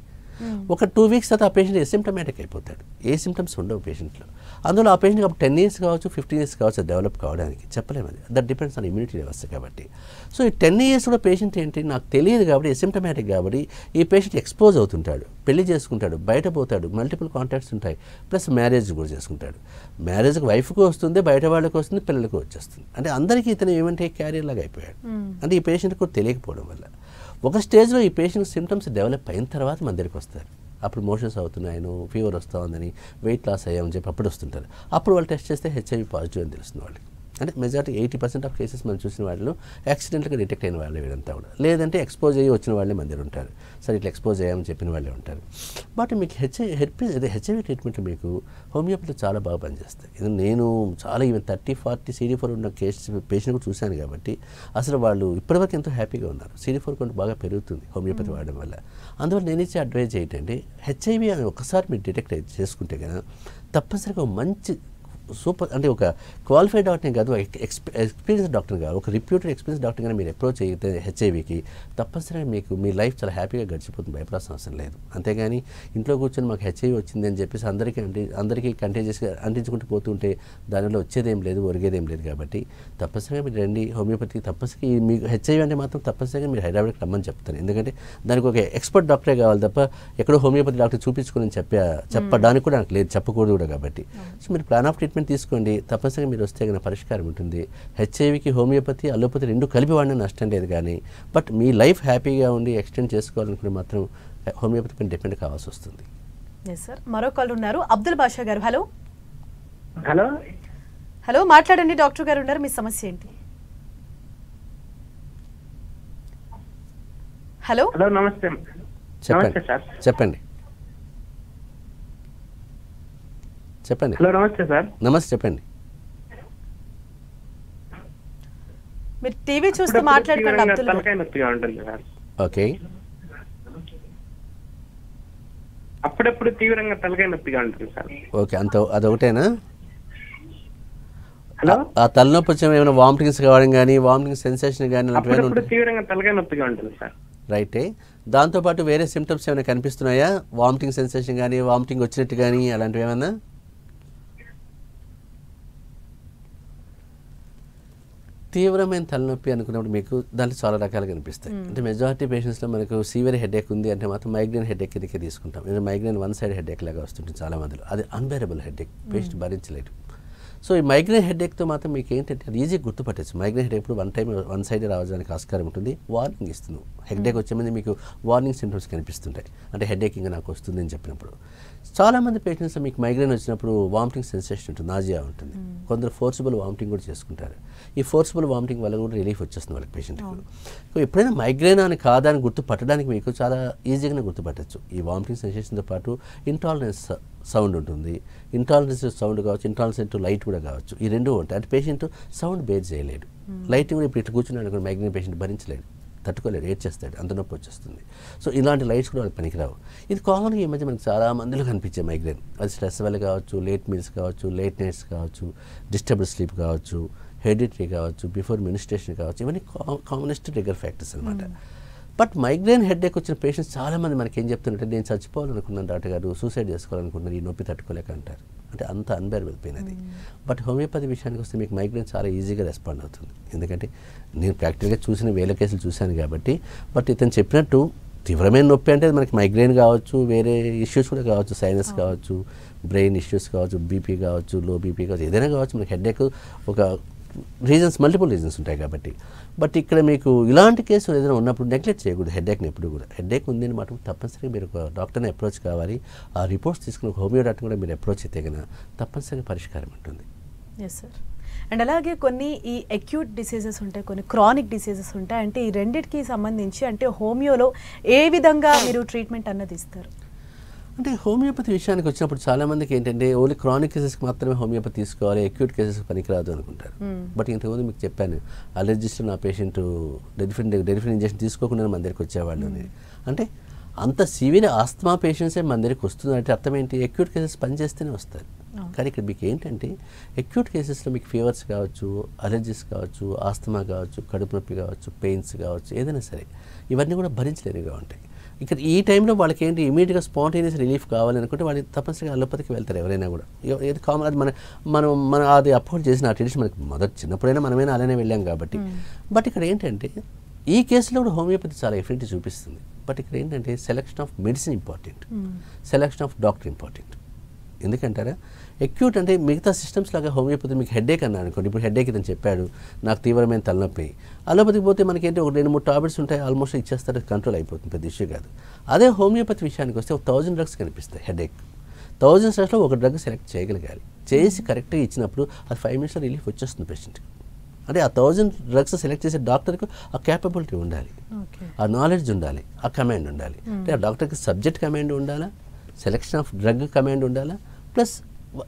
ఒక 2 weeks తర్వాత ఆ పేషెంట్ ఎసిమ్టమాటిక్ అయిపోతాడు, ఏ సిమ్టమ్స్ ఉండవు పేషెంట్లో. అందులో ఆ పేషెంట్కి అప్పుడు 10 years కావచ్చు, 15 years కావచ్చు డెవలప్ కావడానికి, చెప్పలేము. అది దట్ డిపెండ్స్ ఆన్ ఇమ్యూనిటీ వ్యవస్థ కాబట్టి. సో ఈ 10 years కూడా పేషెంట్ ఏంటి నాకు తెలియదు కాబట్టి ఎసిమ్టమాటిక్ కాబట్టి ఈ పేషెంట్ ఎక్స్పోజ్ అవుతుంటాడు, పెళ్లి చేసుకుంటాడు, బయట పోతాడు, మల్టిపుల్ కాంటాక్ట్స్ ఉంటాయి, ప్లస్ మ్యారేజ్ కూడా చేసుకుంటాడు. మ్యారేజ్కి వైఫ్కి వస్తుంది, బయట వాళ్ళకి వస్తుంది, పిల్లలకు వచ్చేస్తుంది. అంటే అందరికీ ఇతను ఏమంటే క్యారియర్ లాగా అయిపోయాడు. అంటే ఈ పేషెంట్ కూడా తెలియకపోవడం వల్ల ఒక స్టేజ్లో ఈ పేషెంట్ సిమ్టమ్స్ డెవలప్ అయిన తర్వాత మన దగ్గరికి వస్తారు. అప్పుడు మోషన్స్ అవుతున్నాయను, ఫీవర్ వస్తూ ఉందని, వెయిట్ లాస్ అయ్యామని చెప్పి అప్పుడు వస్తుంటారు. అప్పుడు వాళ్ళు టెస్ట్ చేస్తే హెచ్ఐవి పాజిటివ్ అని తెలుస్తుంది వాళ్ళకి. అంటే మెజారిటీ 80% ఆఫ్ కేసెస్ మనం చూసిన వాళ్ళు యాక్సిడెంట్గా డిటెక్ట్ అయిన వాళ్ళే వీళ్ళంతా కూడా, లేదంటే ఎక్స్పోజ్ అయ్యి వచ్చిన వాళ్ళే మన దగ్గర ఉంటారు. సరే ఇట్లా ఎక్స్పోజ్ అయ్యామని చెప్పిన వాళ్ళే ఉంటారు. బట్ మీకు హెచ్ఐవి ట్రీట్మెంట్ మీకు హోమియోపతి చాలా బాగా పనిచేస్తాయి. ఇది నేను చాలా ఈవెన్ 30-40 CD4 ఉన్న పేషెంట్ కూడా చూశాను కాబట్టి అసలు వాళ్ళు ఇప్పటివరకు ఎంతో హ్యాపీగా ఉన్నారు. CD4 కౌంట్ బాగా పెరుగుతుంది హోమియోపతి వాడడం వల్ల. అందువల్ల నేను ఇచ్చే అడ్వైజ్ ఏంటంటే హెచ్ఐవి అని ఒకసారి మీరు డిటెక్ట్ చేసుకుంటే కదా తప్పనిసరిగా మంచి సూపర్ అంటే ఒక క్వాలిఫైడ్ డాక్టర్ని కాదు, ఎక్స్పీరియన్స్ డాక్టర్ కాదు, ఒక రిప్యూటెడ్ ఎక్స్పీరియన్స్ డాక్టర్ కానీ మీరు అప్రోచ్ అయితే హెచ్ఐవికి తప్పనిసరిగా మీకు మీ లైఫ్ చాలా హ్యాపీగా గడిచిపోతుంది, భయపడాల్సిన అవసరం లేదు. అంతేగాని ఇంట్లో కూర్చొని మాకు హెచ్ఐవి వచ్చింది అని చెప్పేసి అందరికీ కంటేజియస్గా అంటించుకుంటూ పోతుంటే దానివల్ల వచ్చేదేం లేదు, ఒరిగేదేం లేదు. కాబట్టి తప్పనిసరిగా మీరు రండి హోమియోపతికి. తప్పనిసరిగా మీకు హెచ్ఐవి అంటే మాత్రం తప్పనిసరిగా మీరు హైదరాబాద్కి రమ్మని చెప్తాను. ఎందుకంటే దానికి ఒక ఎక్స్పర్ట్ డాక్టరే కావాలి తప్ప ఎక్కడో హోమియోపతి డాక్టర్ చూపించుకుని చెప్పడానికి కూడా నాకు లేదు, చెప్పకూడదు కూడా. కాబట్టి సో మీరు ప్లాన్ ఆఫ్ ట్రీట్మెంట్ తీసుకోండి, తప్పనిసరిగా మీరు వస్తే కన్నా పరిష్కారం ఉంటుంది. హెచ్ఐవికి హోమియోపతి, అలోపతి రెండు కలిపి వాడినా నష్టం లేదు. కానీ బట్ మీ లైఫ్ హ్యాపీగా ఉండి ఎక్స్టెండ్ చేసుకోవాలనుకుని మాత్రం హోమియోపతి పైన డిపెండ్ కావాల్సి వస్తుంది. సార్ మరో కాల్ ఉన్నారు, అబ్దుల్ బాషా గారు. హలో హలో హలో మాట్లాడండి, డాక్టర్ గారు ఉన్నారు, మీ సమస్య ఏంటి? హలో హలో నమస్తే. నమస్తే సార్. చెప్పండి. హలో నమస్తే సార్. నమస్తే చెప్పండి. మీరు టీవీ చూస్తూ మాట్లాడుకోండి. అబ్దుల్ తలకాయ నొప్పిగా ఉంటుంది సార్. ఓకే. అప్పుడప్పుడు తీవ్రంగా తలకాయ నొప్పిగా ఉంటుంది సార్. ఓకే, అదొకటేనా? హలో, ఆ తలనొప్పి వచ్చే ఏమైనా వామిటింగ్స్ కావడం కానీ, వామిటింగ్ సెన్సేషన్ కానీ అప్పుడప్పుడు తీవ్రంగా తలకాయ నొప్పిగా ఉంటుంది సార్. రైటే. దాంతోపాటు వేరే సిమ్టమ్స్ ఏమైనా కనిపిస్తున్నాయా? వామిటింగ్ సెన్సేషన్ కానీ, వామిటింగ్ వచ్చినట్టు కానీ అలాంటివి ఏమన్నా? తీవ్రమైన తలనొప్పి అనుకున్నప్పుడు మీకు దాంట్లో చాలా రకాలు కనిపిస్తాయి. అంటే మెజారిటీ పేషెంట్స్లో మనకు సీవియర్ హెడేక్ ఉంది అంటే మాత్రం మైగ్రేన్ హెడేక్ కిందకే తీసుకుంటాం. ఎందుకంటే మైగ్రేన్ వన్ సైడ్ హెడేక్ లాగా వస్తుంటుంది చాలా మందిలో. అది అన్బేరబుల్ హెడేక్, పేషెంట్ భరించలేడు. సో ఈ మైగ్రేన్ హెడేక్తో మాత్రం మీకు ఏంటంటే అది ఈజీగా గుర్తుపట్టచ్చు. మైగ్రేన్ హెడేక్ ఇప్పుడు వన్ సైడ్ రావడానికి ఆస్కారం ఉంటుంది. వార్నింగ్ ఇస్తుంది. హెడేక్ వచ్చే ముందు మీకు వార్నింగ్ సింప్టమ్స్ కనిపిస్తుంటాయి. అంటే హెడేక్ ఇంకా నాకు వస్తుంది అని చెప్పినప్పుడు. చాలామంది పేషెంట్స్ మీకు మైగ్రేన్ వచ్చినప్పుడు వామిటింగ్ సెన్సేషన్ ఉంటుంది, నాజియా ఉంటుంది. కొందరు ఫోర్సిబుల్ వామిటింగ్ కూడా చేసుకుంటారు. ఈ ఫోర్సిబుల్ వామిటింగ్ వల్ల కూడా రిలీఫ్ వచ్చేస్తుంది వాళ్ళకి పేషెంట్కి. సో ఎప్పుడైనా మైగ్రేన్ అని కాదా అని గుర్తుపట్టడానికి మీకు చాలా ఈజీగానే గుర్తుపట్టచ్చు. ఈ వామిటింగ్ సెన్సేషన్తో పాటు ఇంటాలరెన్స్ సౌండ్ ఉంటుంది. ఇంటాలరెన్స్ సౌండ్ కావచ్చు, ఇంటాలరెన్స్ టు లైట్ కూడా కావచ్చు. ఈ రెండు ఉంటాయి. అంటే పేషెంట్ సౌండ్ బేర్ చేయలేడు. లైట్ కూడా ఇప్పుడు ఇట్లా కూర్చున్నాడు కూడా మైగ్రేన్ పేషెంట్ భరించలేడు, తట్టుకోలేడు, ఏడ్చేస్తాడు, అంత నొప్పి వచ్చేస్తుంది. సో ఇలాంటి లైట్స్ కూడా వాళ్ళకి పనికిరావు. ఇది కామన్గా ఈ మధ్య మనకి చాలా మందిలో కనిపించే మైగ్రేన్. అది స్ట్రెస్ వల్ల కావచ్చు, లేట్ మీల్స్ కావచ్చు, లేట్ నైట్స్ కావచ్చు, డిస్టర్బ్డ్ స్లీప్ కావచ్చు, హెరిడిటరీ కావచ్చు, బిఫోర్ మినిస్ట్రేషన్ కావచ్చు. ఇవన్నీ కామనెస్ట్ ట్రిగ్గర్ ఫ్యాక్టర్స్ అనమాట. బట్ మైగ్రేన్ హెడేక్ వచ్చిన పేషెంట్స్ చాలామంది మనకి ఏం చెప్తుంటే నేను చచ్చిపోవాలనుకున్నాను డాక్టర్ గారు, సూసైడ్ చేసుకోవాలనుకున్నాను, ఈ నొప్పి తట్టుకోలేక అంటారు. అంటే అంత అన్బేరబుల్ పెయిన్ అది. బట్ హోమియోపతి విషయానికి వస్తే మీకు మైగ్రేన్ చాలా ఈజీగా రెస్పాండ్ అవుతుంది. ఎందుకంటే నేను ప్రాక్టికల్గా చూసిన వేల కేసులు చూశాను కాబట్టి. బట్ ఇతను చెప్పినట్టు తీవ్రమైన నొప్పి అంటే మనకి మైగ్రేన్ కావచ్చు, వేరే ఇష్యూస్ కూడా కావచ్చు, సైనస్ కావచ్చు, బ్రెయిన్ ఇష్యూస్ కావచ్చు, బీపీ కావచ్చు, లో బీపీ కావచ్చు, ఏదైనా కావచ్చు. మనకి హెడేక్ ఒక రీజన్స్, మల్టిపుల్ రీజన్స్ ఉంటాయి కాబట్టి. బట్ ఇక్కడ మీకు ఇలాంటి కేసులు ఏదైనా ఉన్నప్పుడు నెగ్లెక్ట్ చేయకూడదు హెడేక్ని ఎప్పుడు కూడా. హెడేక్ ఉంది అని మాట తప్పనిసరిగా మీరు ఒక డాక్టర్ని అప్రోచ్ కావాలి. ఆ రిపోర్ట్స్ తీసుకుని ఒక హోమియో డాక్టర్ కూడా మీరు అప్రోచ్ అయితే కనుక తప్పనిసరిగా పరిష్కారం ఉంటుంది. Yes sir. అండ్ అలాగే కొన్ని ఈ అక్యూట్ డిసీజెస్ ఉంటాయి, కొన్ని క్రానిక్ డిసీజెస్ ఉంటాయి. అంటే ఈ రెండింటికి సంబంధించి అంటే హోమియోలో ఏ విధంగా మీరు ట్రీట్మెంట్ అన్నది ఇస్తారు? అంటే హోమియోపతి విషయానికి వచ్చినప్పుడు చాలామందికి ఏంటంటే ఓన్లీ క్రానిక్ కేసెస్కి మాత్రమే హోమియోపతి తీసుకోవాలి, అక్యూట్ కేసెస్కి పనికిరాదు అనుకుంటారు. బట్ ఇంతకుముందు మీకు చెప్పాను, అలర్జిస్ట్లో నా పేషెంట్ డెరిఫిన్ ఇంజెక్షన్ తీసుకోకుండా మన దగ్గరికి వచ్చేవాళ్ళు అని. అంటే అంత సివియర్ ఆస్తమా పేషెంట్సే మన దగ్గరికి వస్తుందంటే అర్థం ఏంటి? అక్యూట్ కేసెస్ పనిచేస్తేనే వస్తారు. కానీ ఇక్కడ మీకు ఏంటంటే అక్యూట్ కేసెస్లో మీకు ఫీవర్స్ కావచ్చు, అలర్జీస్ కావచ్చు, ఆస్తమా కావచ్చు, కడుపు నొప్పి కావచ్చు, పెయిన్స్ కావచ్చు, ఏదైనా సరే ఇవన్నీ కూడా భరించలేనిగా ఉంటాయి. ఇక్కడ ఈ టైంలో వాళ్ళకి ఏంటి ఇమీడియట్గా స్పాంటేనియస్ రిలీఫ్ కావాలనుకుంటే వాళ్ళు తప్పనిసరిగా అలోపతికి వెళ్తారు ఎవరైనా కూడా. ఏది కామన్ అది మనం అది అప్లోడ్ చేసిన ఆ ట్రెడిషన్ మనకి మొదటి చిన్నప్పుడైనా మనమైనా అలానే వెళ్ళాం కాబట్టి. బట్ ఇక్కడ ఏంటంటే ఈ కేసులో కూడా హోమియోపతి చాలా ఎఫెక్ట్ చూపిస్తుంది. బట్ ఇక్కడ ఏంటంటే selection of medicine important, selection of doctor important. ఎందుకంటారా అక్యూట్ అంటే మిగతా సిస్టమ్స్ లాగా హోమియోపతి మీకు హెడేక్ అన్నా అనుకోండి, ఇప్పుడు హెడేక్ ఇతను చెప్పాడు నాకు తీవ్రమైన తలనొప్పి, అలోపతికి పోతే మనకేంటి ఒక 2-3 టాబ్లెట్స్ ఉంటాయి, ఆల్మోస్ట్ ఇచ్చేస్తారు, కంట్రోల్ అయిపోతుంది, పెద్ద ఇష్యూ కాదు. అదే హోమియోపతి విషయానికి వస్తే 1000 డ్రగ్స్ కనిపిస్తాయి హెడేక్. 1000 డ్రగ్స్లో ఒక డ్రగ్ సెలెక్ట్ చేయగలగాలి. చేసి కరెక్ట్గా ఇచ్చినప్పుడు అది 5 minutesలో రిలీఫ్ వచ్చేస్తుంది పేషెంట్కి. అంటే ఆ 1000 డ్రగ్స్ సెలెక్ట్ చేసే డాక్టర్కి ఆ క్యాపబిలిటీ ఉండాలి, ఆ నాలెడ్జ్ ఉండాలి, ఆ కమాండ్ ఉండాలి. అంటే ఆ డాక్టర్కి సబ్జెక్ట్ కమాండ్ ఉండాలా, సెలెక్షన్ ఆఫ్ డ్రగ్ కమాండ్ ఉండాలా, ప్లస్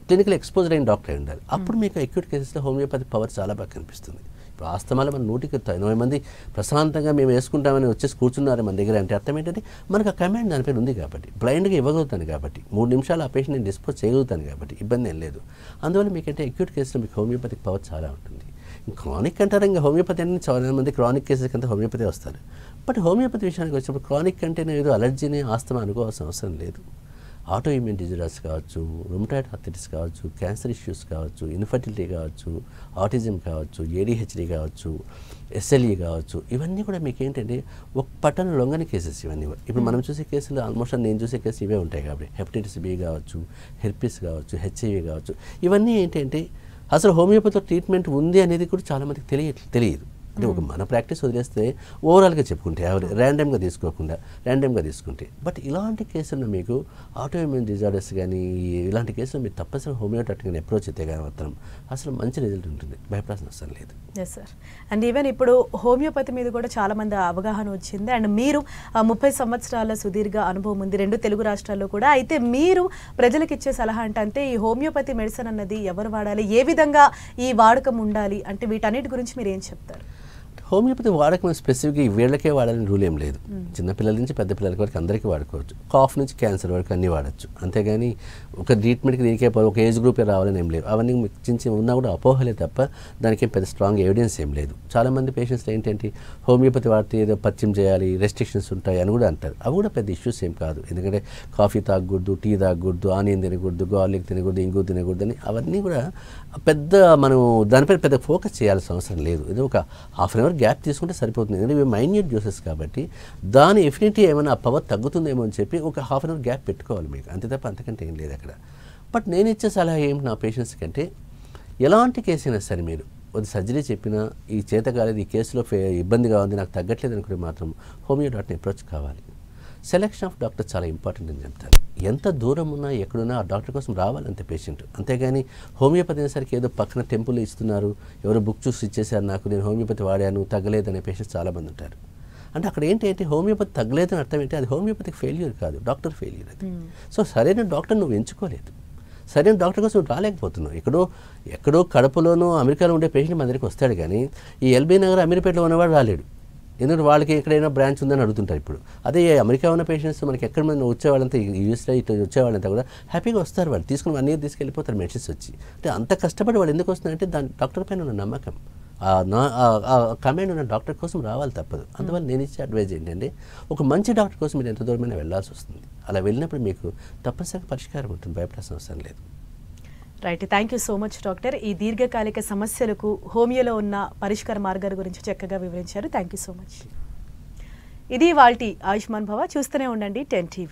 క్లినికల్ ఎక్స్పోజర్ అయిన డాక్టర్ ఉండాలి. అప్పుడు మీకు అక్యూట్ కేసెస్లో హోమియోపతి పవర్ చాలా బాగా కనిపిస్తుంది. ఇప్పుడు ఆస్తమాలో మన 100 మంది ప్రశాంతంగా మేము వేసుకుంటామని వచ్చేసి కూర్చున్నారు మన దగ్గర అంటే అర్థం ఏంటంటే మనకు ఆ కమాండ్ దానిపైన ఉంది కాబట్టి, బ్లైండ్గా ఇవ్వగలుగుతాను కాబట్టి, 3 నిమిషాలు ఆ పేషెంట్ నేను డిస్పోజ్ చేయగలుగుతాను కాబట్టి ఇబ్బంది ఏం లేదు. అందువల్ల మీకంటే అక్యూట్ కేసులో మీకు హోమియోపతిక్ పవర్ చాలా ఉంటుంది. క్రానిక్ అంటారా ఇంకా హోమియోపతి అని చాలా మంది క్రానిక్ కేసెస్ అంతా హోమియోపతి వస్తారు. బట్ హోమియోపతి విషయానికి వచ్చినప్పుడు క్రానిక్ అంటేనే ఏదో అలర్జీని ఆస్తమా అనుకోవాల్సిన అవసరం లేదు. ఆటో ఇమ్యూన్ డిజార్డర్స్ కావచ్చు, రుమటాయిడ్ ఆర్థరైటిస్ కావచ్చు, క్యాన్సర్ ఇష్యూస్ కావచ్చు, ఇన్ఫర్టిలిటీ కావచ్చు, ఆటిజం కావచ్చు, ఏడిహెచ్డి కావచ్చు, ఎస్ఎల్ఈ కావచ్చు, ఇవన్నీ కూడా మీకు ఏంటంటే ఒక పట్టణ లొంగని కేసెస్ ఇవన్నీ. ఇప్పుడు మనం చూసే కేసులు ఆల్మోస్ట్ నేను చూసే కేసులు ఇవే ఉంటాయి కాబట్టి హెపటైటిస్ బి కావచ్చు, హెర్పిస్ కావచ్చు, హెచ్ఐవి కావచ్చు, ఇవన్నీ ఏంటంటే అసలు హోమియోపతిలో ట్రీట్మెంట్ ఉంది అనేది కూడా చాలామందికి తెలియదు. అంటే ఒక మన ప్రాక్టీస్ వదిలేస్తే ఓవరాల్గా చెప్పుకుంటే ర్యాండమ్గా తీసుకుంటే. బట్ ఇలాంటి కేసుల్లో మీకు ఆటోఇమ్యూన్ డిజార్డర్స్ కానీ ఇలాంటి కేసులు మీరు తప్పనిసరిగా హోమియో డాక్టర్ని అప్రోచ్ అయితే కానీ మాత్రం అసలు మంచి రిజల్ట్ ఉంటుంది, భయపడాల్సిన అవసరం లేదు. Yes sir. అండ్ ఈవెన్ ఇప్పుడు హోమియోపతి మీద కూడా చాలా మంది అవగాహన వచ్చింది. అండ్ మీరు 30 సంవత్సరాల సుదీర్ఘ అనుభవం ఉంది 2 తెలుగు రాష్ట్రాల్లో కూడా. అయితే మీరు ప్రజలకు ఇచ్చే సలహా అంటే ఈ హోమియోపతి మెడిసిన్ అన్నది ఎవరు వాడాలి, ఏ విధంగా ఈ వాడకం ఉండాలి, అంటే వీటన్నిటి గురించి మీరు ఏం చెప్తారు? హోమియోపతి వాడకం స్పెసిఫిక్గా వీళ్ళకే వాడాలని రూల్ ఏం లేదు. చిన్నపిల్లల నుంచి పెద్ద పిల్లల వరకు అందరికీ వాడుకోవచ్చు. కాఫ్ నుంచి క్యాన్సర్ వరకు అన్నీ వాడచ్చు. అంతేగాని ఒక ట్రీట్మెంట్కి దీనికే ఒక ఏజ్ గ్రూపే రావాలని ఏం లేదు. అవన్నీ చిన్న ఉన్నా కూడా అపోహలే తప్ప దానికి పెద్ద స్ట్రాంగ్ ఎవిడెన్స్ ఏం లేదు. చాలామంది పేషెంట్స్ ఏంటంటే హోమియోపతి వాడితే ఏదో పరిచయం చేయాలి, రెస్ట్రిక్షన్స్ ఉంటాయి అని కూడా అంటారు. అవి కూడా పెద్ద ఇష్యూస్ ఏం కాదు. ఎందుకంటే కాఫీ తాగకూడదు, టీ తాగకూడదు, ఆనియన్ తినకూడదు, గార్లిక్ తినకూడదు, ఇంగు తినకూడదు అని అవన్నీ కూడా పెద్ద మనం దానిపై పెద్ద ఫోకస్ చేయాల్సిన అవసరం లేదు. ఇది ఒక హాఫ్ అన్ అవర్ గ్యాప్ తీసుకుంటే సరిపోతుంది. ఎందుకంటే ఇవి మైన్యూట్ జ్యూసెస్ కాబట్టి దాని ఎఫినిటీ ఏమైనా పవర్ తగ్గుతుందేమో అని చెప్పి ఒక హాఫ్ అన్ అవర్ గ్యాప్ పెట్టుకోవాలి మీకు, అంతే తప్ప అంతకంటే ఏం లేదు అక్కడ. బట్ నేను ఇచ్చే సలహా ఏమిటి నా పేషెంట్స్ కంటే, ఎలాంటి కేసు అయినా సరే మీరు ఒక సర్జరీ చెప్పినా ఈ చేత కాలేదు, ఈ కేసులో ఇబ్బందిగా ఉంది, నాకు తగ్గట్లేదు అనుకుని మాత్రం హోమియో డాక్టర్ని అప్రోచ్ కావాలి. సెలెక్షన్ ఆఫ్ డాక్టర్ చాలా ఇంపార్టెంట్ అని చెప్తాను. ఎంత దూరం ఉన్నా ఎక్కడున్నా ఆ డాక్టర్ కోసం రావాలంతే పేషెంట్. అంతేగాని హోమియోపతి అనేసరికి ఏదో పక్కన టెంపుల్ ఇస్తున్నారు, ఎవరో బుక్ చూసి ఇచ్చేసారు నాకు, నేను హోమియోపతి వాడాను తగ్గలేదు అనే పేషెంట్స్ చాలామంది ఉంటారు. అంటే అక్కడ ఏంటంటే హోమియోపతి తగ్గలేదని అర్థం ఏంటి, అది హోమియోపతికి ఫెయిల్యూర్ కాదు, డాక్టర్ ఫెయిల్యూర్ అది. సో సరైన డాక్టర్ నువ్వు ఎంచుకోలేదు, సరైన డాక్టర్ కోసం నువ్వు రాలేకపోతున్నావు. ఎక్కడో కడపలోనో అమెరికాలో ఉండే పేషెంట్ మన దగ్గరికి వస్తాడు, కానీ ఈ ఎల్బీ నగర్ అమీర్పేటలో ఉన్నవాడు రాలేడు. ఎందుకంటే వాళ్ళకి ఎక్కడైనా బ్రాంచ్ ఉందని అడుగుతుంటారు. ఇప్పుడు అదే అమెరికా ఉన్న పేషెంట్స్ మనకి ఎక్కడ మంది వచ్చేవాళ్ళంతా యూఎస్లో ఇటు వచ్చేవాళ్ళంతా కూడా హ్యాపీగా వస్తారు. వాళ్ళు తీసుకుని 1 year తీసుకెళ్ళిపోతారు మెడిసిన్స్ వచ్చి. అంటే అంత కష్టపడి వాళ్ళు ఎందుకు వస్తున్నారంటే దాని డాక్టర్ పైన ఉన్న నమ్మకం, కమాండ్ ఉన్న డాక్టర్ కోసం రావాలి తప్పదు. అందువల్ల నేను ఇచ్చే అడ్వైజ్ ఏంటంటే, ఒక మంచి డాక్టర్ కోసం మీరు ఎంత దూరమైనా వెళ్ళాల్సి వస్తుంది. అలా వెళ్ళినప్పుడు మీకు తప్పనిసరిగా పరిష్కారం ఉంటుంది, భయపడాల్సిన అవసరం లేదు. Right, thank you so much doctor. ఈ దీర్ఘకాలిక సమస్యలకు హోమియోలో ఉన్న పరిష్కార మార్గాల గురించి చక్కగా వివరించారు. Thank you so much. ఇది వాల్టి ఆయుష్మాన్ భవ. చూస్తూనే ఉండండి 10 TV.